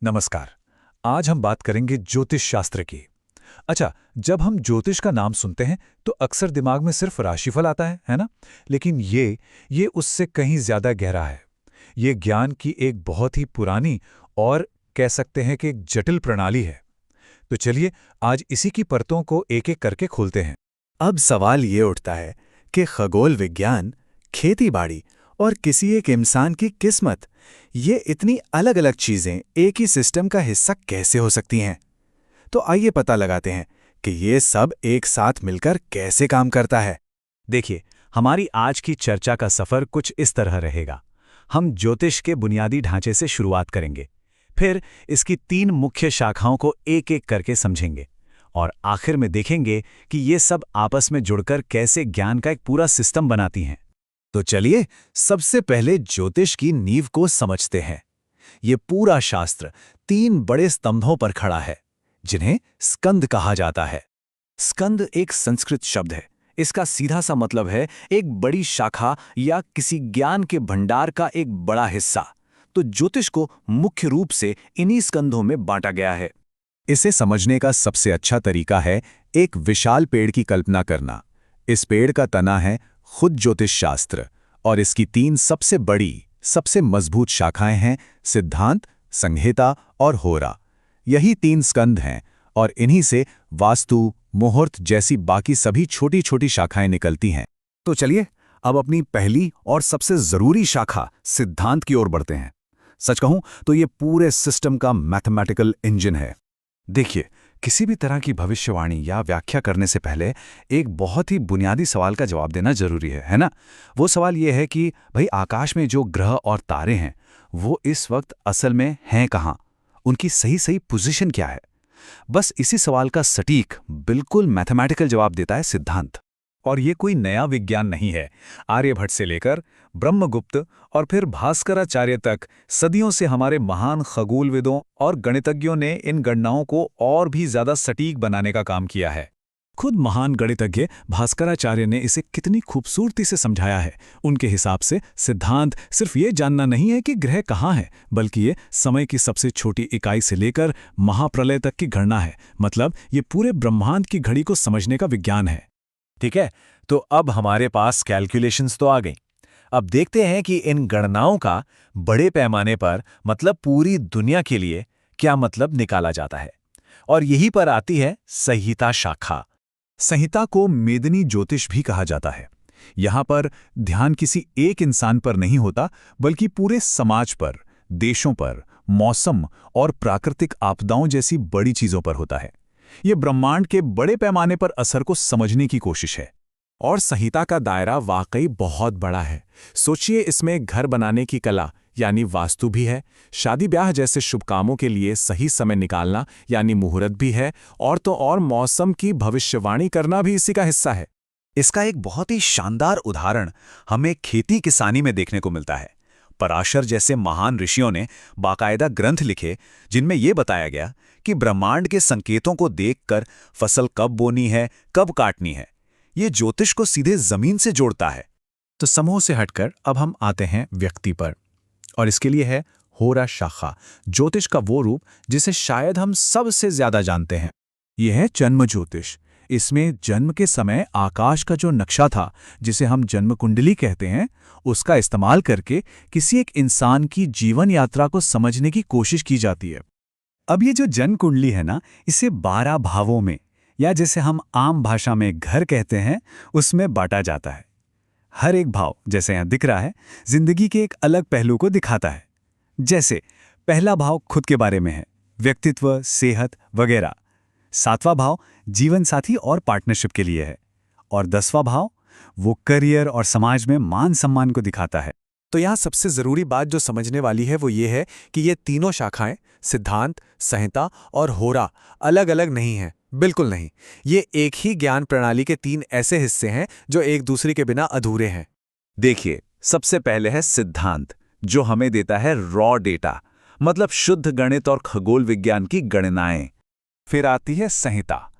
नमस्कार। आज हम बात करेंगे ज्योतिष शास्त्र की। अच्छा, जब हम ज्योतिष का नाम सुनते हैं तो अक्सर दिमाग में सिर्फ राशिफल आता है ना? लेकिन ये उससे कहीं ज्यादा गहरा है। ये ज्ञान की एक बहुत ही पुरानी और कह सकते हैं कि एक जटिल प्रणाली है। तो चलिए आज इसी की परतों को एक-एक करके खोलते हैं। अब सवाल ये उठता है कि खगोल विज्ञान, खेती-बाड़ी और किसी एक इंसान की किस्मत, ये इतनी अलग-अलग चीजें एक ही सिस्टम का हिस्सा कैसे हो सकती हैं? तो आइए पता लगाते हैं कि ये सब एक साथ मिलकर कैसे काम करता है। देखिए, हमारी आज की चर्चा का सफर कुछ इस तरह रहेगा। हम ज्योतिष के बुनियादी ढांचे से शुरुआत करेंगे, फिर इसकी 3 मुख्य शाखाओं को एक-एक करके समझेंगे और आखिर में देखेंगे कि ये सब आपस में जुड़कर कैसे ज्ञान का एक पूरा सिस्टम बनाती हैं। तो चलिए सबसे पहले ज्योतिष की नींव को समझते हैं। ये पूरा शास्त्र 3 बड़े स्तंभों पर खड़ा है, जिन्हें स्कंद कहा जाता है। स्कंद एक संस्कृत शब्द है। इसका सीधा सा मतलब है एक बड़ी शाखा या किसी ज्ञान के भंडार का एक बड़ा हिस्सा। तो ज्योतिष को मुख्य रूप से इन्हीं स्कंधों में बांटा गया है। इसे समझने का सबसे अच्छा तरीका है एक विशाल पेड़ की कल्पना करना। इस पेड़ का तना है खुद ज्योतिष शास्त्र और इसकी 3 सबसे बड़ी, सबसे मजबूत शाखाएं हैं सिद्धांत, संहिता और होरा। यही 3 स्कंध हैं और इन्हीं से वास्तु, मुहूर्त जैसी बाकी सभी छोटी-छोटी शाखाएं निकलती हैं। तो चलिए अब अपनी पहली और सबसे जरूरी शाखा सिद्धांत की ओर बढ़ते हैं। सच कहूं तो ये पूरे सिस्टम का मैथमेटिकल इंजन है। देखिए, किसी भी तरह की भविष्यवाणी या व्याख्या करने से पहले एक बहुत ही बुनियादी सवाल का जवाब देना जरूरी है ना? वो सवाल ये है कि भाई आकाश में जो ग्रह और तारे हैं, वो इस वक्त असल में हैं कहाँ? उनकी सही पोजीशन क्या है? बस इसी सवाल का सटीक, बिल्कुल मैथमेटिकल जवाब देता है सिद्धांत। और ये कोई नया विज्ञान नहीं है। आर्यभट्ट से लेकर ब्रह्मगुप्त और फिर भास्कराचार्य तक सदियों से हमारे महान खगोलविदों और गणितज्ञों ने इन गणनाओं को और भी ज्यादा सटीक बनाने का काम किया है। खुद महान गणितज्ञ भास्कराचार्य ने इसे कितनी खूबसूरती से समझाया है। उनके हिसाब से सिद्धांत सिर्फ ये जानना नहीं है कि ग्रह कहाँ है, बल्कि ये समय की सबसे छोटी इकाई से लेकर महाप्रलय तक की गणना है। मतलब ये पूरे ब्रह्मांड की घड़ी को समझने का विज्ञान है। ठीक है, तो अब हमारे पास कैलकुलेशंस तो आ गई। अब देखते हैं कि इन गणनाओं का बड़े पैमाने पर, मतलब पूरी दुनिया के लिए, क्या मतलब निकाला जाता है। और यहीं पर आती है संहिता शाखा। संहिता को मेदिनी ज्योतिष भी कहा जाता है। यहाँ पर ध्यान किसी एक इंसान पर नहीं होता, बल्कि पूरे समाज पर, देशों पर, मौसम और प्राकृतिक आपदाओं जैसी बड़ी चीजों पर होता है। ये ब्रह्मांड के बड़े पैमाने पर असर को समझने की कोशिश है। और संहिता का दायरा वाकई बहुत बड़ा है। सोचिए, इसमें घर बनाने की कला यानी वास्तु भी है, शादी ब्याह जैसे शुभ कामों के लिए सही समय निकालना यानी मुहूर्त भी है, और तो और मौसम की भविष्यवाणी करना भी इसी का हिस्सा है। इसका एक बहुत ही शानदार उदाहरण हमें खेती किसानी में देखने को मिलता है। पराशर जैसे महान ऋषियों ने बाकायदा ग्रंथ लिखे जिनमें यह बताया गया कि ब्रह्मांड के संकेतों को देखकर फसल कब बोनी है, कब काटनी है। ये ज्योतिष को सीधे जमीन से जोड़ता है। तो समूह से हटकर अब हम आते हैं व्यक्ति पर, और इसके लिए है होरा शाखा, ज्योतिष का वो रूप जिसे शायद हम सबसे ज्यादा जानते हैं। यह है जन्म ज्योतिष। इसमें जन्म के समय आकाश का जो नक्शा था, जिसे हम जन्म कुंडली कहते हैं, उसका इस्तेमाल करके किसी एक इंसान की जीवन यात्रा को समझने की कोशिश की जाती है। अब ये जो जन्म कुंडली है ना, इसे 12 भावों में, या जैसे हम आम भाषा में घर कहते हैं, उसमें बांटा जाता है। हर एक भाव, जैसे यहाँ दिख रहा है, जिंदगी के एक अलग पहलू को दिखाता है। जैसे पहला भाव खुद के बारे में है, व्यक्तित्व, सेहत वगैरह। 7वां भाव जीवन साथी और पार्टनरशिप के लिए है, और 10वां भाव वो करियर और समाज में मान सम्मान को दिखाता है। तो यहाँ सबसे जरूरी बात जो समझने वाली है वो ये है कि ये तीनों शाखाएं, सिद्धांत, संहिता और होरा, अलग अलग नहीं हैं। बिल्कुल नहीं। ये एक ही ज्ञान प्रणाली के 3 ऐसे हिस्से हैं जो एक दूसरे के बिना अधूरे हैं। देखिए, सबसे पहले है सिद्धांत, जो हमें देता है रॉ डेटा, मतलब शुद्ध गणित और खगोल विज्ञान की गणनाएं। फिर आती है संहिता।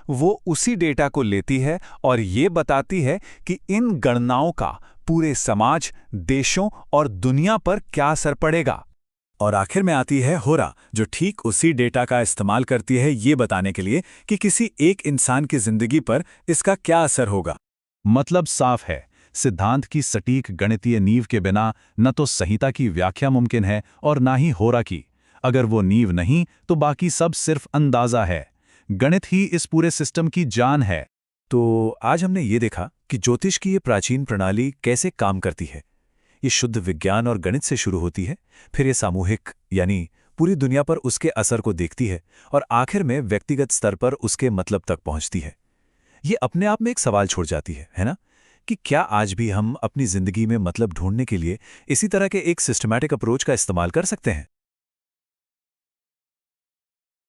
वो उसी डेटा को लेती है और ये बताती है कि इन गणनाओं का पूरे समाज, देशों और दुनिया पर क्या असर पड़ेगा। और आखिर में आती है होरा, जो ठीक उसी डेटा का इस्तेमाल करती है ये बताने के लिए कि किसी एक इंसान की जिंदगी पर इसका क्या असर होगा। मतलब साफ है, सिद्धांत की सटीक गणितीय नींव के बिना न तो संहिता की व्याख्या मुमकिन है और ना ही होरा की। अगर वो नींव नहीं तो बाकी सब सिर्फ अंदाजा है। गणित ही इस पूरे सिस्टम की जान है। तो आज हमने ये देखा कि ज्योतिष की ये प्राचीन प्रणाली कैसे काम करती है। ये शुद्ध विज्ञान और गणित से शुरू होती है, फिर ये सामूहिक यानी पूरी दुनिया पर उसके असर को देखती है और आखिर में व्यक्तिगत स्तर पर उसके मतलब तक पहुंचती है। ये अपने आप में एक सवाल छोड़ जाती है ना, कि क्या आज भी हम अपनी जिंदगी में मतलब ढूंढने के लिए इसी तरह के एक सिस्टमैटिक अप्रोच का इस्तेमाल कर सकते हैं।